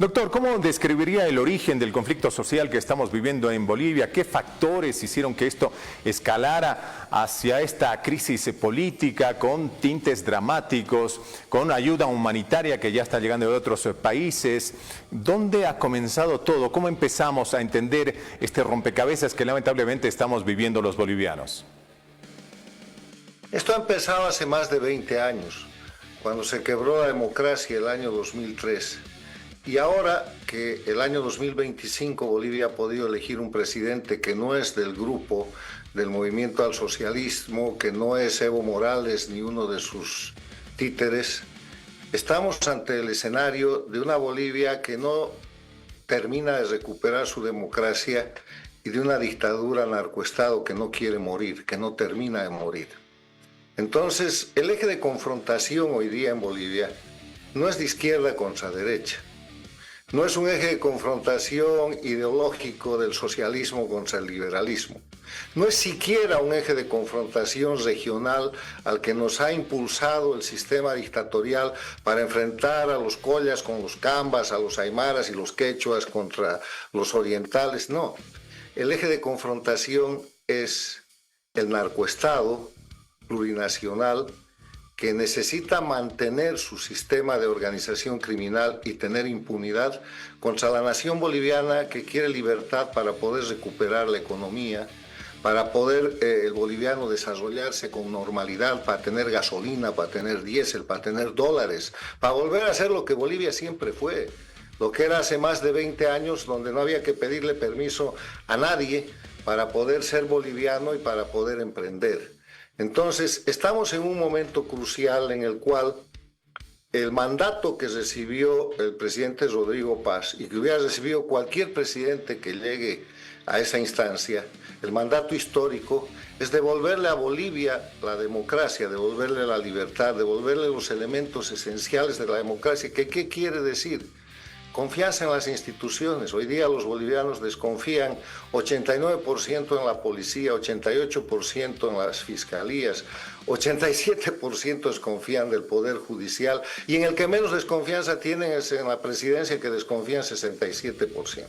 Doctor, ¿cómo describiría el origen del conflicto social que estamos viviendo en Bolivia? ¿Qué factores hicieron que esto escalara hacia esta crisis política con tintes dramáticos, con ayuda humanitaria que ya está llegando de otros países? ¿Dónde ha comenzado todo? ¿Cómo empezamos a entender este rompecabezas que lamentablemente estamos viviendo los bolivianos? Esto ha empezado hace más de 20 años, cuando se quebró la democracia el año 2003. Y ahora que el año 2025 Bolivia ha podido elegir un presidente que no es del grupo del movimiento al socialismo, que no es Evo Morales ni uno de sus títeres, estamos ante el escenario de una Bolivia que no termina de recuperar su democracia y de una dictadura narcoestado que no quiere morir, que no termina de morir. Entonces, el eje de confrontación hoy día en Bolivia no es de izquierda contra derecha. No es un eje de confrontación ideológico del socialismo contra el liberalismo. No es siquiera un eje de confrontación regional al que nos ha impulsado el sistema dictatorial para enfrentar a los collas con los cambas, a los aymaras y los quechuas contra los orientales. No, el eje de confrontación es el narcoestado plurinacional que necesita mantener su sistema de organización criminal y tener impunidad contra la nación boliviana que quiere libertad para poder recuperar la economía, para poder el boliviano desarrollarse con normalidad, para tener gasolina, para tener diésel, para tener dólares, para volver a ser lo que Bolivia siempre fue, lo que era hace más de 20 años, donde no había que pedirle permiso a nadie para poder ser boliviano y para poder emprender. Entonces, estamos en un momento crucial en el cual el mandato que recibió el presidente Rodrigo Paz y que hubiera recibido cualquier presidente que llegue a esa instancia, el mandato histórico es devolverle a Bolivia la democracia, devolverle la libertad, devolverle los elementos esenciales de la democracia. ¿Qué quiere decir? Confianza en las instituciones. Hoy día los bolivianos desconfían 89% en la policía, 88% en las fiscalías, 87% desconfían del Poder Judicial y en el que menos desconfianza tienen es en la presidencia, que desconfían 67%.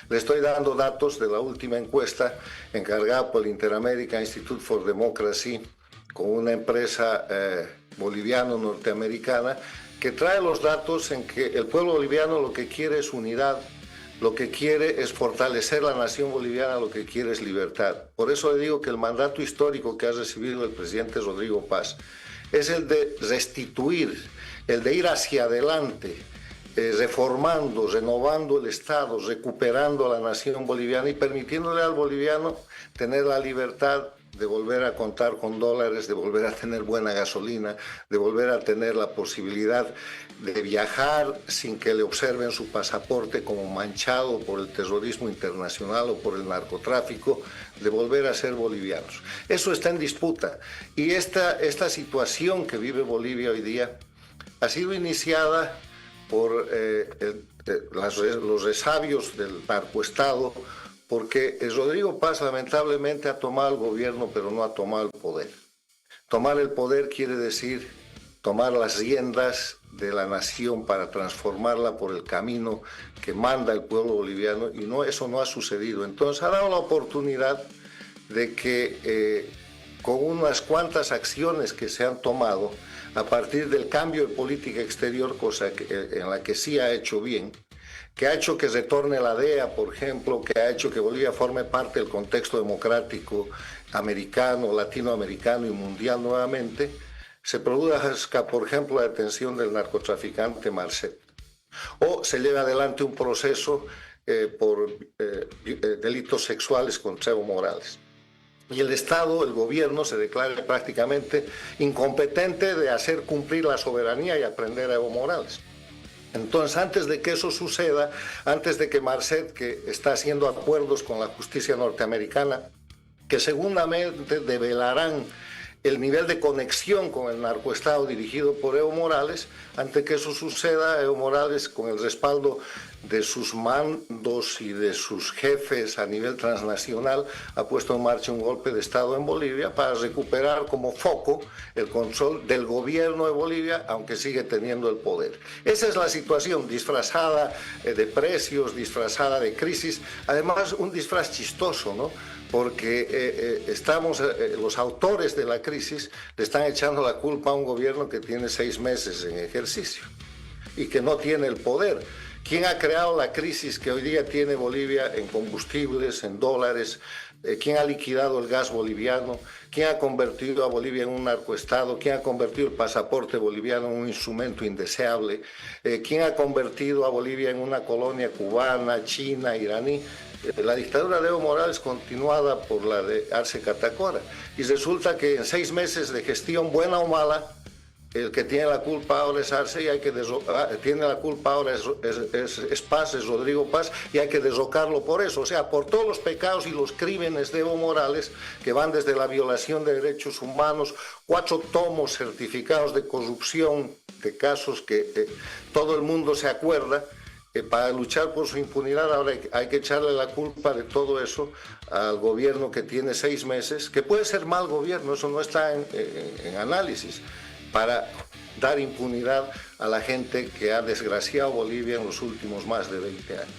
Le estoy dando datos de la última encuesta encargada por el Inter-American Institute for Democracy con una empresa boliviano-norteamericana que trae los datos en que el pueblo boliviano lo que quiere es unidad, lo que quiere es fortalecer la nación boliviana, lo que quiere es libertad. Por eso le digo que el mandato histórico que ha recibido el presidente Rodrigo Paz es el de restituir, el de ir hacia adelante, reformando, renovando el Estado, recuperando a la nación boliviana y permitiéndole al boliviano tener la libertad de volver a contar con dólares, de volver a tener buena gasolina, de volver a tener la posibilidad de viajar sin que le observen su pasaporte como manchado por el terrorismo internacional o por el narcotráfico, de volver a ser bolivianos. Eso está en disputa y esta situación que vive Bolivia hoy día ha sido iniciada por los resabios del narcoestado, porque Rodrigo Paz lamentablemente ha tomado el gobierno, pero no ha tomado el poder. Tomar el poder quiere decir tomar las riendas de la nación para transformarla por el camino que manda el pueblo boliviano, y eso no ha sucedido. Entonces ha dado la oportunidad de que con unas cuantas acciones que se han tomado a partir del cambio de política exterior, cosa en la que sí ha hecho bien, que ha hecho que retorne la DEA, por ejemplo, que ha hecho que Bolivia forme parte del contexto democrático americano, latinoamericano y mundial nuevamente, se produzca, por ejemplo, la detención del narcotraficante Marcet, o se lleva adelante un proceso por delitos sexuales contra Evo Morales. Y el Estado, el gobierno, se declara prácticamente incompetente de hacer cumplir la soberanía y aprender a Evo Morales. Entonces, antes de que eso suceda, antes de que Marcet, que está haciendo acuerdos con la justicia norteamericana, que seguramente develarán el nivel de conexión con el narcoestado dirigido por Evo Morales. Ante que eso suceda, Evo Morales, con el respaldo de sus mandos y de sus jefes a nivel transnacional, ha puesto en marcha un golpe de Estado en Bolivia para recuperar como foco el control del gobierno de Bolivia, aunque sigue teniendo el poder. Esa es la situación, disfrazada de precios, disfrazada de crisis, además un disfraz chistoso, ¿no? Porque los autores de la crisis le están echando la culpa a un gobierno que tiene 6 meses en ejercicio y que no tiene el poder. ¿Quién ha creado la crisis que hoy día tiene Bolivia en combustibles, en dólares? ¿Quién ha liquidado el gas boliviano? ¿Quién ha convertido a Bolivia en un narcoestado? ¿Quién ha convertido el pasaporte boliviano en un instrumento indeseable? ¿Quién ha convertido a Bolivia en una colonia cubana, china, iraní? La dictadura de Evo Morales continuada por la de Arce Catacora. Y resulta que en 6 meses de gestión, buena o mala, el que tiene la culpa ahora es Arce y tiene la culpa ahora es Paz, es Rodrigo Paz, y hay que derrocarlo por eso, o sea, por todos los pecados y los crímenes de Evo Morales, que van desde la violación de derechos humanos, 4 tomos certificados de corrupción, de casos que todo el mundo se acuerda. Para luchar por su impunidad ahora hay que echarle la culpa de todo eso al gobierno que tiene 6 meses, que puede ser mal gobierno, eso no está en análisis, para dar impunidad a la gente que ha desgraciado Bolivia en los últimos más de 20 años.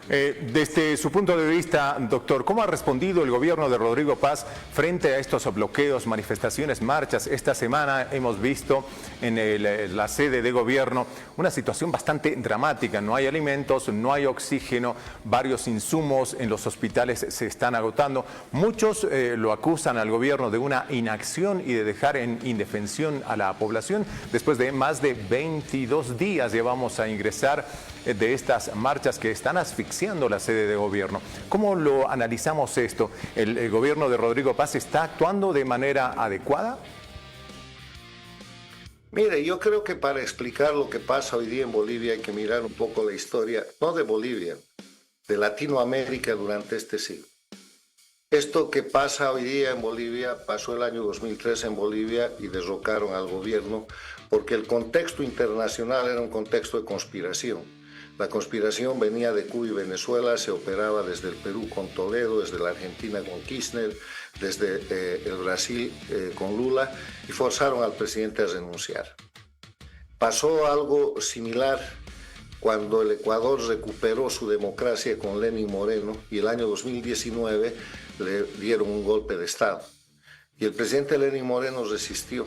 Desde su punto de vista, doctor, ¿cómo ha respondido el gobierno de Rodrigo Paz frente a estos bloqueos, manifestaciones, marchas? Esta semana hemos visto en la sede de gobierno una situación bastante dramática. No hay alimentos, no hay oxígeno, varios insumos en los hospitales se están agotando. Muchos lo acusan al gobierno de una inacción y de dejar en indefensión a la población. Después de más de 22 días llevamos a ingresar de estas marchas que están asfixiando la sede de gobierno. ¿Cómo lo analizamos esto? ¿El gobierno de Rodrigo Paz está actuando de manera adecuada? Mire, yo creo que para explicar lo que pasa hoy día en Bolivia hay que mirar un poco la historia, no de Bolivia, de Latinoamérica durante este siglo. Esto que pasa hoy día en Bolivia, pasó el año 2003 en Bolivia y derrocaron al gobierno porque el contexto internacional era un contexto de conspiración. La conspiración venía de Cuba y Venezuela, se operaba desde el Perú con Toledo, desde la Argentina con Kirchner, desde el Brasil con Lula, y forzaron al presidente a renunciar. Pasó algo similar cuando el Ecuador recuperó su democracia con Lenín Moreno y el año 2019 le dieron un golpe de Estado. Y el presidente Lenín Moreno resistió.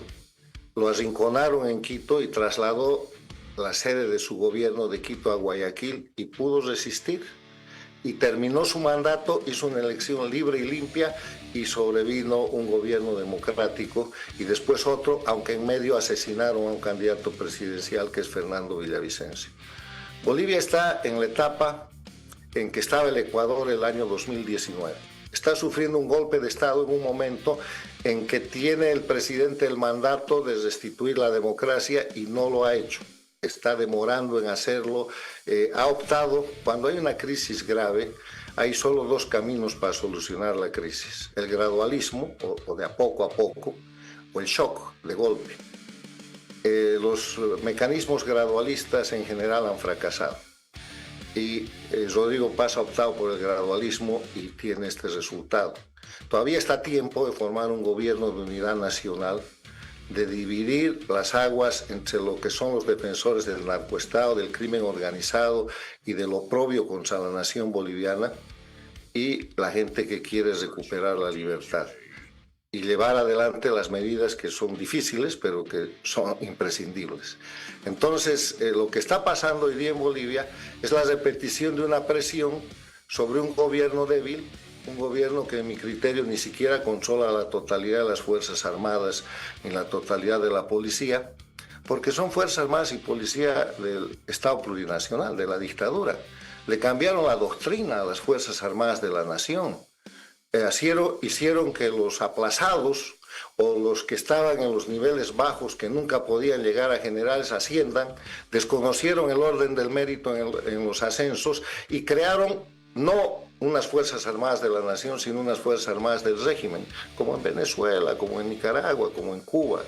Lo arrinconaron en Quito y trasladó la sede de su gobierno de Quito a Guayaquil y pudo resistir. Y terminó su mandato, hizo una elección libre y limpia y sobrevino un gobierno democrático y después otro, aunque en medio asesinaron a un candidato presidencial que es Fernando Villavicencio. Bolivia está en la etapa en que estaba el Ecuador el año 2019. Está sufriendo un golpe de Estado en un momento en que tiene el presidente el mandato de restituir la democracia y no lo ha hecho. Está demorando en hacerlo, ha optado, cuando hay una crisis grave, hay solo 2 caminos para solucionar la crisis: el gradualismo, o de a poco, o el shock, de golpe. Los mecanismos gradualistas en general han fracasado y Rodrigo Paz ha optado por el gradualismo y tiene este resultado. Todavía está a tiempo de formar un gobierno de unidad nacional, de dividir las aguas entre lo que son los defensores del narcoestado, del crimen organizado y del oprobio contra la nación boliviana y la gente que quiere recuperar la libertad y llevar adelante las medidas que son difíciles pero que son imprescindibles. Entonces, lo que está pasando hoy día en Bolivia es la repetición de una presión sobre un gobierno débil, un gobierno que en mi criterio ni siquiera controla la totalidad de las Fuerzas Armadas ni la totalidad de la policía, porque son Fuerzas Armadas y policía del Estado plurinacional, de la dictadura. Le cambiaron la doctrina a las Fuerzas Armadas de la nación. Hicieron que los aplazados o los que estaban en los niveles bajos, que nunca podían llegar a generales, asciendan, desconocieron el orden del mérito en los ascensos y crearon no unas Fuerzas Armadas de la nación, sino unas Fuerzas Armadas del régimen, como en Venezuela, como en Nicaragua, como en Cuba.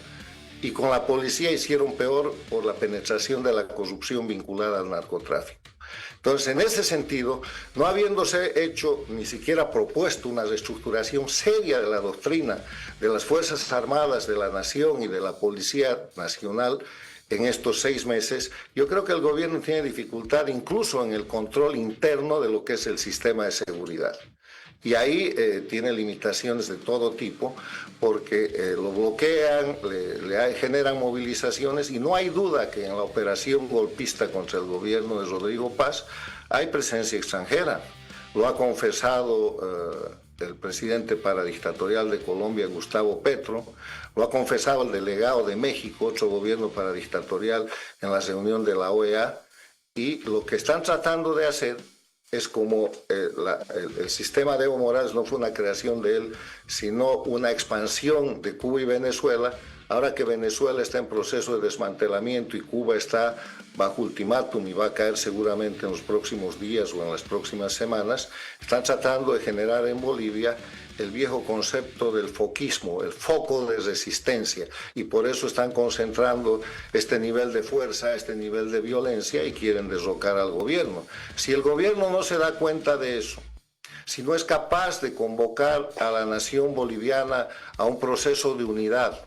Y con la policía hicieron peor por la penetración de la corrupción vinculada al narcotráfico. Entonces, en ese sentido, no habiéndose hecho ni siquiera propuesto una reestructuración seria de la doctrina de las Fuerzas Armadas de la Nación y de la Policía Nacional en estos 6 meses, yo creo que el gobierno tiene dificultad incluso en el control interno de lo que es el sistema de seguridad. Y ahí tiene limitaciones de todo tipo porque lo bloquean, generan movilizaciones y no hay duda que en la operación golpista contra el gobierno de Rodrigo Paz hay presencia extranjera. Lo ha confesado el presidente paradictatorial de Colombia, Gustavo Petro, lo ha confesado el delegado de México, otro gobierno paradictatorial, en la reunión de la OEA, y lo que están tratando de hacer es como el sistema de Evo Morales no fue una creación de él, sino una expansión de Cuba y Venezuela. Ahora que Venezuela está en proceso de desmantelamiento y Cuba está bajo ultimátum y va a caer seguramente en los próximos días o en las próximas semanas, están tratando de generar en Bolivia el viejo concepto del foquismo, el foco de resistencia, y por eso están concentrando este nivel de fuerza, este nivel de violencia y quieren derrocar al gobierno. Si el gobierno no se da cuenta de eso, si no es capaz de convocar a la nación boliviana a un proceso de unidad,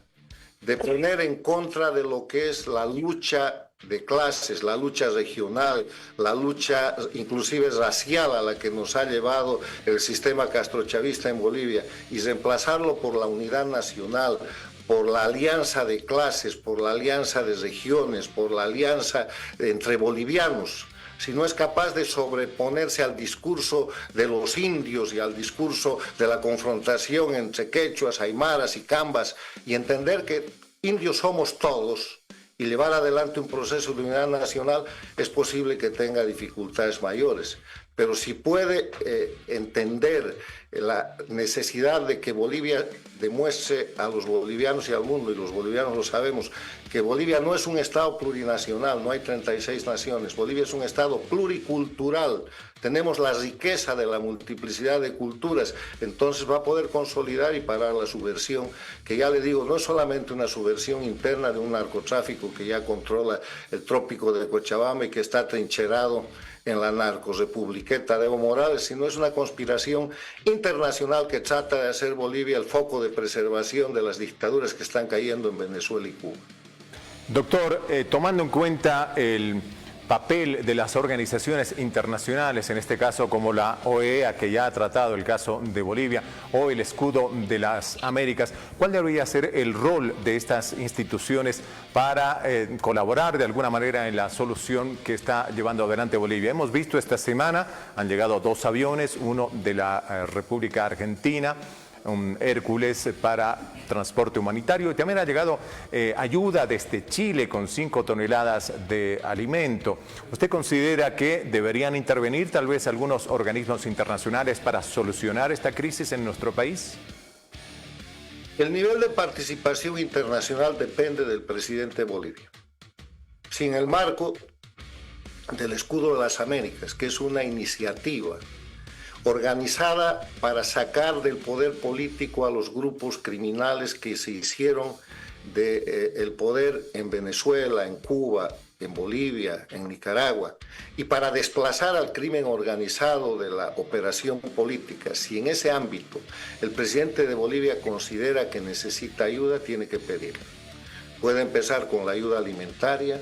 de poner en contra de lo que es la lucha de clases, la lucha regional, la lucha inclusive racial a la que nos ha llevado el sistema castrochavista en Bolivia, y reemplazarlo por la unidad nacional, por la alianza de clases, por la alianza de regiones, por la alianza entre bolivianos. Si no es capaz de sobreponerse al discurso de los indios y al discurso de la confrontación entre quechuas, aymaras y cambas, y entender que indios somos todos, y llevar adelante un proceso de unidad nacional, es posible que tenga dificultades mayores. Pero si puede entender la necesidad de que Bolivia demuestre a los bolivianos y al mundo, y los bolivianos lo sabemos, que Bolivia no es un Estado plurinacional, no hay 36 naciones, Bolivia es un Estado pluricultural, tenemos la riqueza de la multiplicidad de culturas, entonces va a poder consolidar y parar la subversión, que ya le digo, no es solamente una subversión interna de un narcotráfico que ya controla el trópico de Cochabamba y que está trincherado en la narcorepubliqueta de Evo Morales, sino es una conspiración internacional que trata de hacer Bolivia el foco de preservación de las dictaduras que están cayendo en Venezuela y Cuba. Doctor, tomando en cuenta el papel de las organizaciones internacionales, en este caso como la OEA, que ya ha tratado el caso de Bolivia, o el Escudo de las Américas, ¿cuál debería ser el rol de estas instituciones para colaborar de alguna manera en la solución que está llevando adelante Bolivia? Hemos visto esta semana, han llegado 2 aviones, uno de la República Argentina, un Hércules para transporte humanitario, y también ha llegado ayuda desde Chile con 5 toneladas de alimento. ¿Usted considera que deberían intervenir tal vez algunos organismos internacionales para solucionar esta crisis en nuestro país? El nivel de participación internacional depende del presidente de Bolivia. Sin el marco del Escudo de las Américas, que es una iniciativa organizada para sacar del poder político a los grupos criminales que se hicieron del poder en Venezuela, en Cuba, en Bolivia, en Nicaragua, y para desplazar al crimen organizado de la operación política. Si en ese ámbito el presidente de Bolivia considera que necesita ayuda, tiene que pedirla. Puede empezar con la ayuda alimentaria,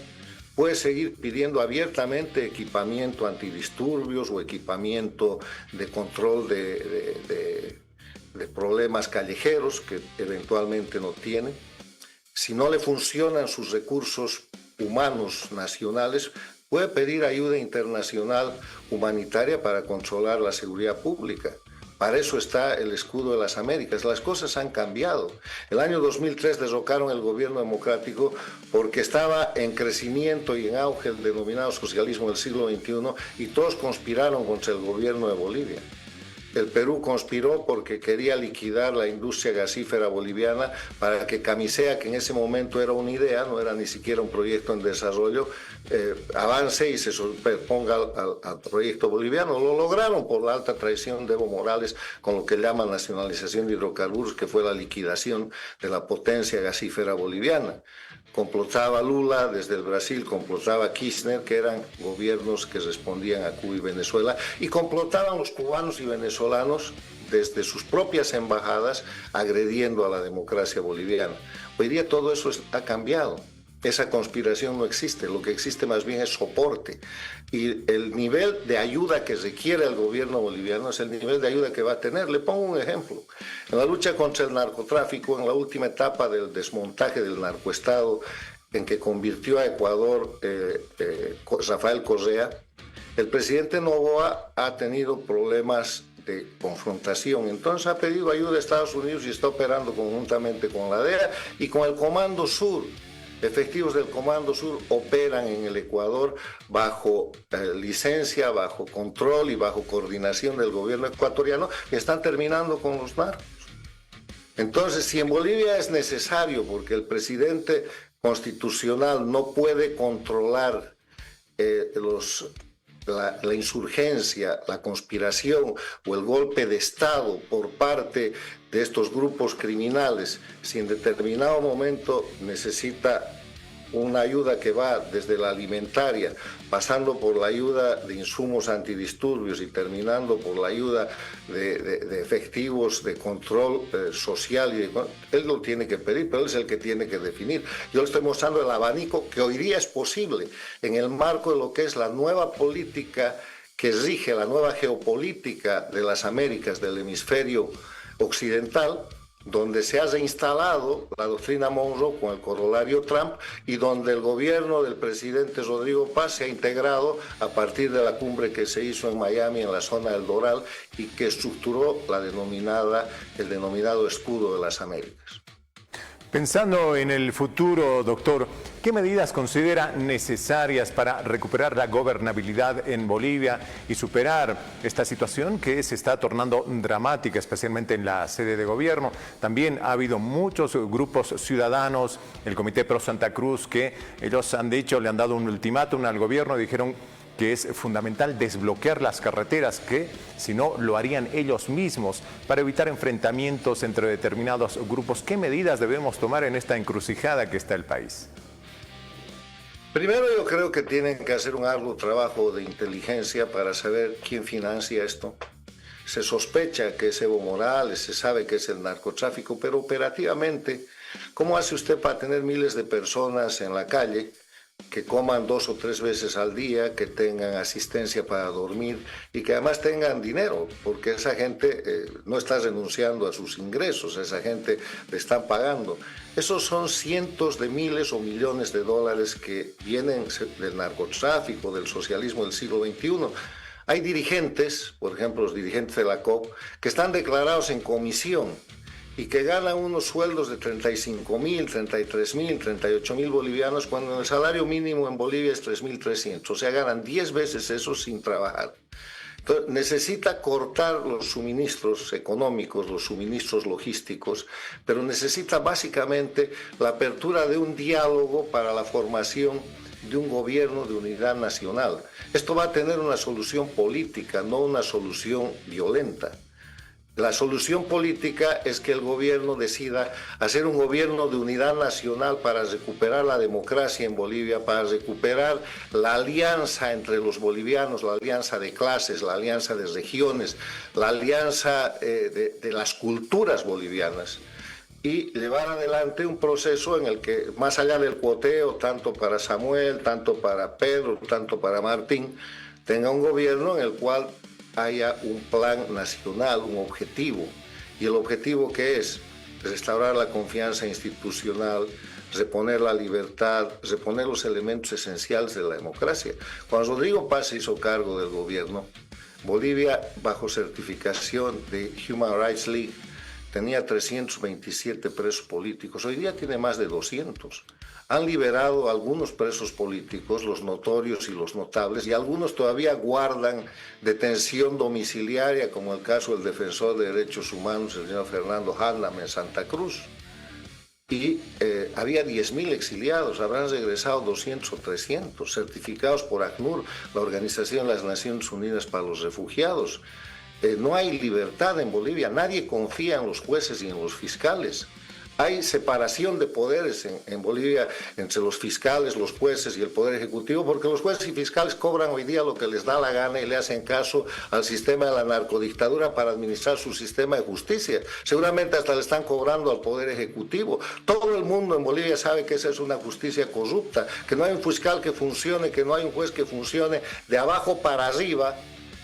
puede seguir pidiendo abiertamente equipamiento antidisturbios o equipamiento de control de problemas callejeros que eventualmente no tiene. Si no le funcionan sus recursos humanos nacionales, puede pedir ayuda internacional humanitaria para controlar la seguridad pública. Para eso está el Escudo de las Américas. Las cosas han cambiado. El año 2003 derrocaron el gobierno democrático porque estaba en crecimiento y en auge el denominado socialismo del siglo XXI, y todos conspiraron contra el gobierno de Bolivia. el Perú conspiró porque quería liquidar la industria gasífera boliviana para que Camisea, que en ese momento era una idea, no era ni siquiera un proyecto en desarrollo, avance y se superponga al proyecto boliviano. Lo lograron por la alta traición de Evo Morales con lo que llaman nacionalización de hidrocarburos, que fue la liquidación de la potencia gasífera boliviana. Complotaba Lula desde el Brasil, complotaba Kirchner, que eran gobiernos que respondían a Cuba y Venezuela, y complotaban los cubanos y venezolanos desde sus propias embajadas, agrediendo a la democracia boliviana. Hoy día todo eso ha cambiado. Esa conspiración no existe, lo que existe más bien es soporte. Y el nivel de ayuda que requiere el gobierno boliviano es el nivel de ayuda que va a tener. Le pongo un ejemplo. En la lucha contra el narcotráfico, en la última etapa del desmontaje del narcoestado, en que convirtió a Ecuador Rafael Correa, el presidente Noboa ha tenido problemas de confrontación. Entonces ha pedido ayuda a Estados Unidos y está operando conjuntamente con la DEA y con el Comando Sur. Efectivos del Comando Sur operan en el Ecuador bajo licencia, bajo control y bajo coordinación del gobierno ecuatoriano, y están terminando con los narcos. Entonces, si en Bolivia es necesario, porque el presidente constitucional no puede controlar la insurgencia, la conspiración o el golpe de Estado por parte de estos grupos criminales, si en determinado momento necesita una ayuda que va desde la alimentaria, pasando por la ayuda de insumos antidisturbios y terminando por la ayuda de efectivos de control social, él lo tiene que pedir, pero él es el que tiene que definir. Yo le estoy mostrando el abanico que hoy día es posible en el marco de lo que es la nueva política que rige, la nueva geopolítica de las Américas, del hemisferio occidental, donde se ha reinstalado la doctrina Monroe con el corolario Trump y donde el gobierno del presidente Rodrigo Paz se ha integrado a partir de la cumbre que se hizo en Miami, en la zona del Doral, y que estructuró el denominado escudo de las Américas. Pensando en el futuro, doctor, ¿qué medidas considera necesarias para recuperar la gobernabilidad en Bolivia y superar esta situación que se está tornando dramática, especialmente en la sede de gobierno? También ha habido muchos grupos ciudadanos, el Comité Pro Santa Cruz, que ellos han dicho, le han dado un ultimátum al gobierno, dijeron que es fundamental desbloquear las carreteras, que si no lo harían ellos mismos para evitar enfrentamientos entre determinados grupos. ¿Qué medidas debemos tomar en esta encrucijada que está el país? Primero, yo creo que tienen que hacer un arduo trabajo de inteligencia para saber quién financia esto. Se sospecha que es Evo Morales, se sabe que es el narcotráfico, pero operativamente, ¿cómo hace usted para tener miles de personas en la calle que coman 2 o 3 veces al día, que tengan asistencia para dormir y que además tengan dinero? Porque esa gente no está renunciando a sus ingresos, a esa gente le están pagando. Esos son cientos de miles o millones de dólares que vienen del narcotráfico, del socialismo del siglo XXI. Hay dirigentes, por ejemplo los dirigentes de la COP, que están declarados en comisión y que ganan unos sueldos de 35.000, 33.000, 38.000 bolivianos, cuando el salario mínimo en Bolivia es 3.300. O sea, ganan 10 veces eso sin trabajar. Entonces, necesita cortar los suministros económicos, los suministros logísticos, pero necesita básicamente la apertura de un diálogo para la formación de un gobierno de unidad nacional. Esto va a tener una solución política, no una solución violenta. La solución política es que el gobierno decida hacer un gobierno de unidad nacional para recuperar la democracia en Bolivia, para recuperar la alianza entre los bolivianos, la alianza de clases, la alianza de regiones, la alianza de las culturas bolivianas, y llevar adelante un proceso en el que, más allá del cuoteo, tanto para Samuel, tanto para Pedro, tanto para Martín, tenga un gobierno en el cual haya un plan nacional, un objetivo. ¿Y el objetivo qué es? Restaurar la confianza institucional, reponer la libertad, reponer los elementos esenciales de la democracia. Cuando Rodrigo Paz se hizo cargo del gobierno, Bolivia, bajo certificación de Human Rights League, tenía 327 presos políticos, hoy día tiene más de 200. Han liberado a algunos presos políticos, los notorios y los notables, y algunos todavía guardan detención domiciliaria, como el caso del defensor de derechos humanos, el señor Fernando Hannam, en Santa Cruz. Y había 10.000 exiliados, habrán regresado 200 o 300, certificados por ACNUR, la Organización de las Naciones Unidas para los Refugiados. No hay libertad en Bolivia, nadie confía en los jueces y en los fiscales. Hay separación de poderes en Bolivia entre los fiscales, los jueces y el Poder Ejecutivo, porque los jueces y fiscales cobran hoy día lo que les da la gana y le hacen caso al sistema de la narcodictadura para administrar su sistema de justicia. Seguramente hasta le están cobrando al Poder Ejecutivo. Todo el mundo en Bolivia sabe que esa es una justicia corrupta, que no hay un fiscal que funcione, que no hay un juez que funcione de abajo para arriba,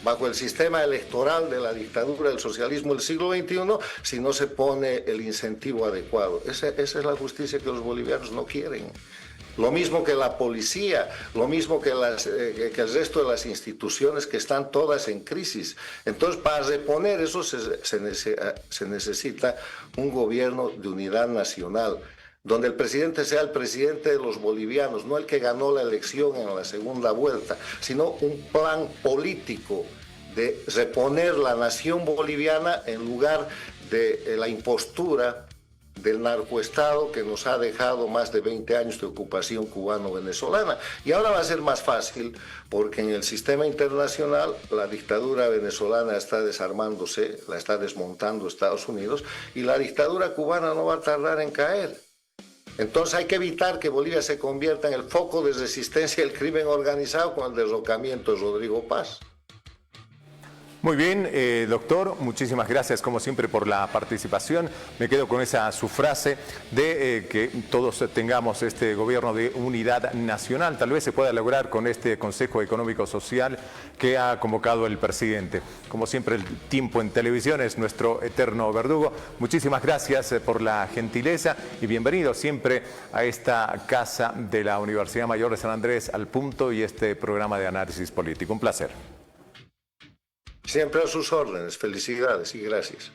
bajo el sistema electoral de la dictadura del socialismo del siglo XXI, si no se pone el incentivo adecuado. Esa es la justicia que los bolivianos no quieren. Lo mismo que la policía, lo mismo que el resto de las instituciones que están todas en crisis. Entonces, para reponer eso se necesita un gobierno de unidad nacional, donde el presidente sea el presidente de los bolivianos, no el que ganó la elección en la segunda vuelta, sino un plan político de reponer la nación boliviana en lugar de la impostura del narcoestado que nos ha dejado más de 20 años de ocupación cubano-venezolana. Y ahora va a ser más fácil porque en el sistema internacional la dictadura venezolana está desarmándose, la está desmontando Estados Unidos, y la dictadura cubana no va a tardar en caer. Entonces hay que evitar que Bolivia se convierta en el foco de resistencia del crimen organizado con el derrocamiento de Rodrigo Paz. Muy bien, doctor, muchísimas gracias como siempre por la participación. Me quedo con su frase de que todos tengamos este gobierno de unidad nacional. Tal vez se pueda lograr con este Consejo Económico Social que ha convocado el presidente. Como siempre, el tiempo en televisión es nuestro eterno verdugo. Muchísimas gracias por la gentileza y bienvenido siempre a esta casa de la Universidad Mayor de San Andrés, Al Punto, y este programa de análisis político. Un placer. Siempre a sus órdenes. Felicidades y gracias.